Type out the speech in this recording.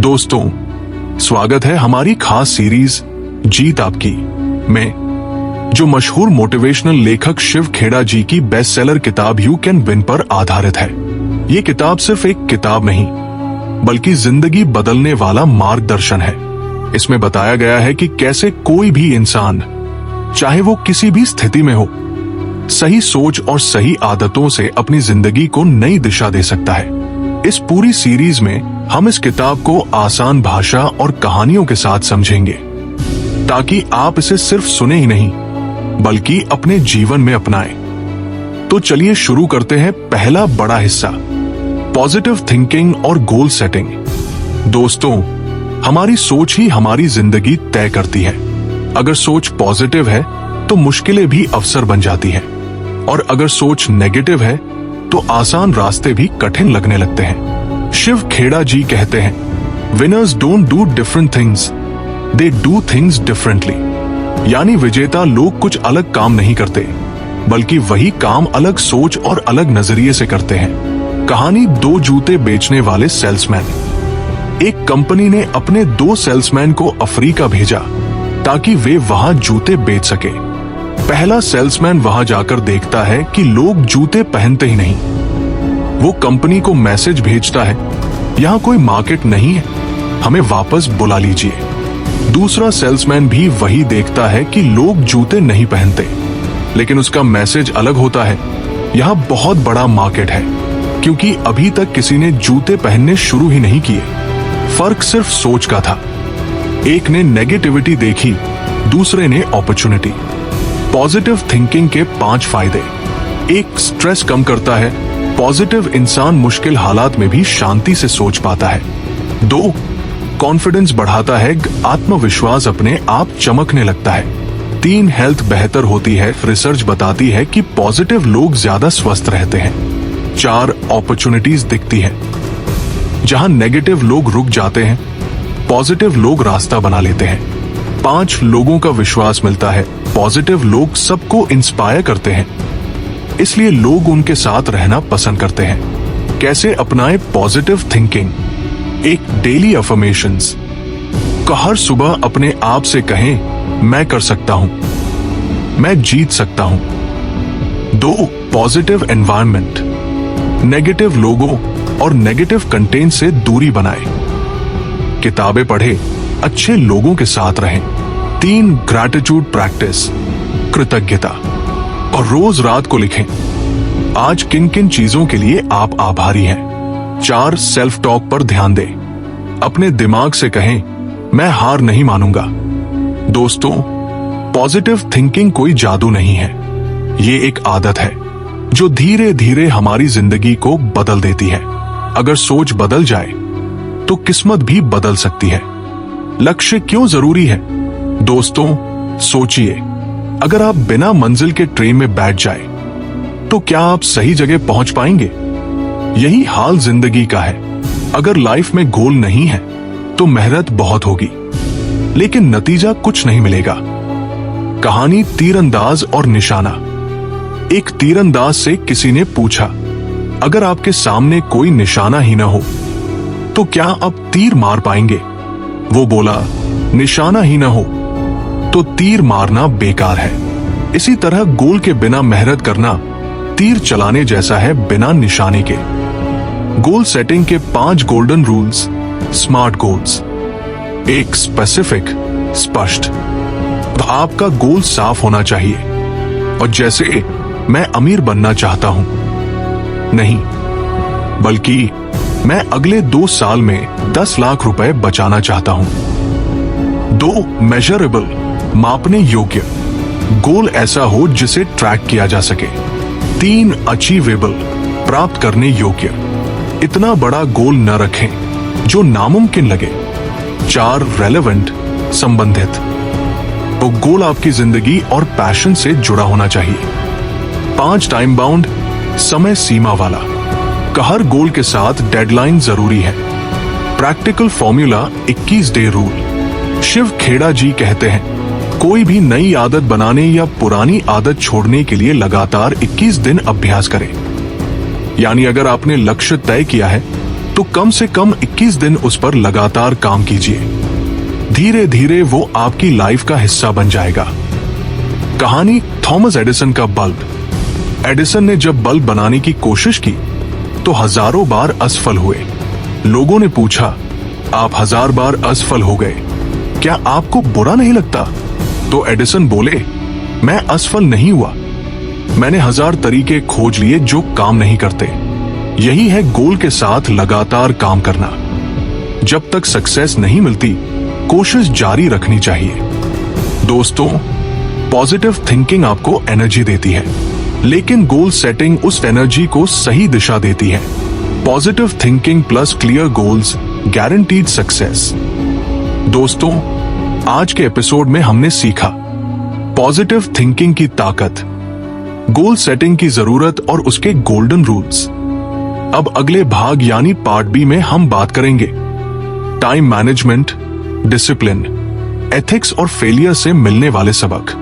दोस्तों, स्वागत है हमारी खास सीरीज जीत आपकी में, जो मशहूर मोटिवेशनल लेखक शिव खेड़ा जी की बेस्ट सेलर किताब यू कैन विन पर आधारित है। ये किताब सिर्फ एक किताब नहीं, बल्कि जिंदगी बदलने वाला मार्गदर्शन है। इसमें बताया गया है कि कैसे कोई भी इंसान, चाहे वो किसी भी स्थिति में हो, सही सोच और सही आदतों से अपनी जिंदगी को नई दिशा दे सकता है। इस पूरी सीरीज में हम इस किताब को आसान भाषा और कहानियों के साथ समझेंगे, ताकि आप इसे सिर्फ सुने ही नहीं, बल्कि अपने जीवन में अपनाएं। तो चलिए शुरू करते हैं पहला बड़ा हिस्सा, पॉजिटिव थिंकिंग और गोल सेटिंग। दोस्तों, हमारी सोच ही हमारी जिंदगी तय करती है। अगर सोच पॉजिटिव है तो मुश्किलें भी अवसर बन जाती हैं, और अगर सोच नेगेटिव है तो आसान रास्ते भी कठिन लगने लगते हैं। शिव खेड़ा जी कहते हैं, winners don't do different things, they do things differently. यानी विजेता लोग कुछ अलग काम नहीं करते, बल्कि वही काम अलग सोच और अलग नजरिए से करते हैं। कहानी दो जूते बेचने वाले सेल्समैन। एक कंपनी ने अपने 2 सेल्समैन को अफ्रीका भेजा ताकि वे वहां जूते बेच सके। पहला सेल्समैन वहां जाकर देखता है कि लोग जूते पहनते ही नहीं। वो कंपनी को मैसेज भेजता है, यहां कोई मार्केट नहीं है, हमें वापस बुला लीजिए। दूसरा सेल्समैन भी वही देखता है कि लोग जूते नहीं पहनते, लेकिन उसका मैसेज अलग होता है, यहां बहुत बड़ा मार्केट है, क्योंकि अभी तक किसी ने जूते पहनने शुरू ही नहीं किए। फर्क सिर्फ सोच का था। एक ने नेगेटिविटी देखी, दूसरे ने अपॉर्चुनिटी। पॉजिटिव थिंकिंग के 5 फायदे। 1, स्ट्रेस कम करता है। पॉजिटिव इंसान मुश्किल हालात में भी शांति से सोच पाता है। 2, कॉन्फिडेंस बढ़ाता है, आत्मविश्वास अपने आप चमकने लगता है। 3, हेल्थ बेहतर होती है। रिसर्च बताती है कि पॉजिटिव लोग ज्यादा स्वस्थ रहते हैं। 4, अपॉर्चुनिटीज दिखती है। जहां नेगेटिव लोग रुक जाते हैं, पॉजिटिव लोग रास्ता बना लेते हैं। 5, लोगों का विश्वास मिलता है। पॉजिटिव लोग सबको इंस्पायर करते हैं, इसलिए लोग उनके साथ रहना पसंद करते हैं। कैसे अपनाएं पॉजिटिव थिंकिंग? 1, daily affirmations. हर सुबह अपने आप से कहें, मैं कर सकता हूं, मैं जीत सकता हूं। 2, पॉजिटिव एनवायरनमेंट। नेगेटिव लोगों और नेगेटिव कंटेंट से दूरी बनाएं। किताबें पढ़ें, अच्छे लोगों के साथ रहें। 3, ग्रैटिट्यूड प्रैक्टिस, कृतज्ञता। और रोज रात को लिखें, आज किन किन चीजों के लिए आप आभारी हैं। 4, सेल्फ टॉक पर ध्यान दें। अपने दिमाग से कहें, मैं हार नहीं मानूंगा। दोस्तों, पॉजिटिव थिंकिंग कोई जादू नहीं है, ये एक आदत है जो धीरे धीरे हमारी जिंदगी को बदल देती है। अगर सोच बदल जाए तो किस्मत भी बदल सकती है। लक्ष्य क्यों जरूरी है? दोस्तों, सोचिए, अगर आप बिना मंजिल के ट्रेन में बैठ जाए तो क्या आप सही जगह पहुंच पाएंगे? यही हाल जिंदगी का है। अगर लाइफ में गोल नहीं है तो मेहनत बहुत होगी, लेकिन नतीजा कुछ नहीं मिलेगा। कहानी तीरंदाज और निशाना। एक तीरंदाज से किसी ने पूछा, अगर आपके सामने कोई निशाना ही न हो तो क्या आप तीर मार पाएंगे? वो बोला, निशाना ही न हो तो तीर मारना बेकार है। इसी तरह गोल के बिना मेहनत करना तीर चलाने जैसा है बिना निशाने के। गोल सेटिंग के 5 golden rules. Smart goals. 1, specific, स्पष्ट। तो आपका गोल साफ होना चाहिए, और जैसे मैं अमीर बनना चाहता हूं नहीं, बल्कि मैं अगले 2 साल में 10 लाख रुपए बचाना चाहता हूं। 2, मेजरेबल, मापने योग्य। गोल ऐसा हो जिसे ट्रैक किया जा सके। 3, अचीवेबल, प्राप्त करने योग्य। इतना बड़ा गोल न रखें जो नामुमकिन लगे। 4, रेलेवेंट, संबंधित। तो गोल आपकी जिंदगी और पैशन से जुड़ा होना चाहिए। 5, टाइम बाउंड, समय सीमा वाला। हर गोल के साथ डेडलाइन जरूरी है। Practical formula, 21 day rule. Shiv Khera ji कहते हैं, कोई भी नई आदत बनाने या पुरानी आदत छोड़ने के लिए लगातार 21 दिन अभ्यास करें। यानी अगर आपने लक्ष्य तय किया है तो तो कम से कम 21 दिन उस पर लगातार काम कीजिए। धीरे धीरे वो आपकी लाइफ का हिस्सा बन जाएगा। कहानी थॉमस एडिसन का बल्ब। एडिसन ने जब बल्ब बनाने की कोशिश की तो हजारों बार असफल हुए। लोगों ने पूछा, आप 1000 बार असफल हो गए, क्या आपको बुरा नहीं लगता? तो एडिसन बोले, मैं असफल नहीं हुआ, मैंने 1000 तरीके खोज लिए जो काम नहीं करते। यही है गोल के साथ लगातार काम करना। जब तक सक्सेस नहीं मिलती, कोशिश जारी रखनी चाहिए। दोस्तों, पॉजिटिव थिंकिंग आपको एनर्जी देती है, लेकिन गोल सेटिंग उस एनर्जी को सही दिशा देती है। Positive thinking plus clear goals guaranteed success. दोस्तों, आज के एपिसोड में हमने सीखा पॉजिटिव थिंकिंग की ताकत, गोल सेटिंग की जरूरत और उसके गोल्डन रूल्स। अब अगले भाग यानी पार्ट बी में हम बात करेंगे टाइम मैनेजमेंट, डिसिप्लिन, एथिक्स और फेलियर से मिलने वाले सबक।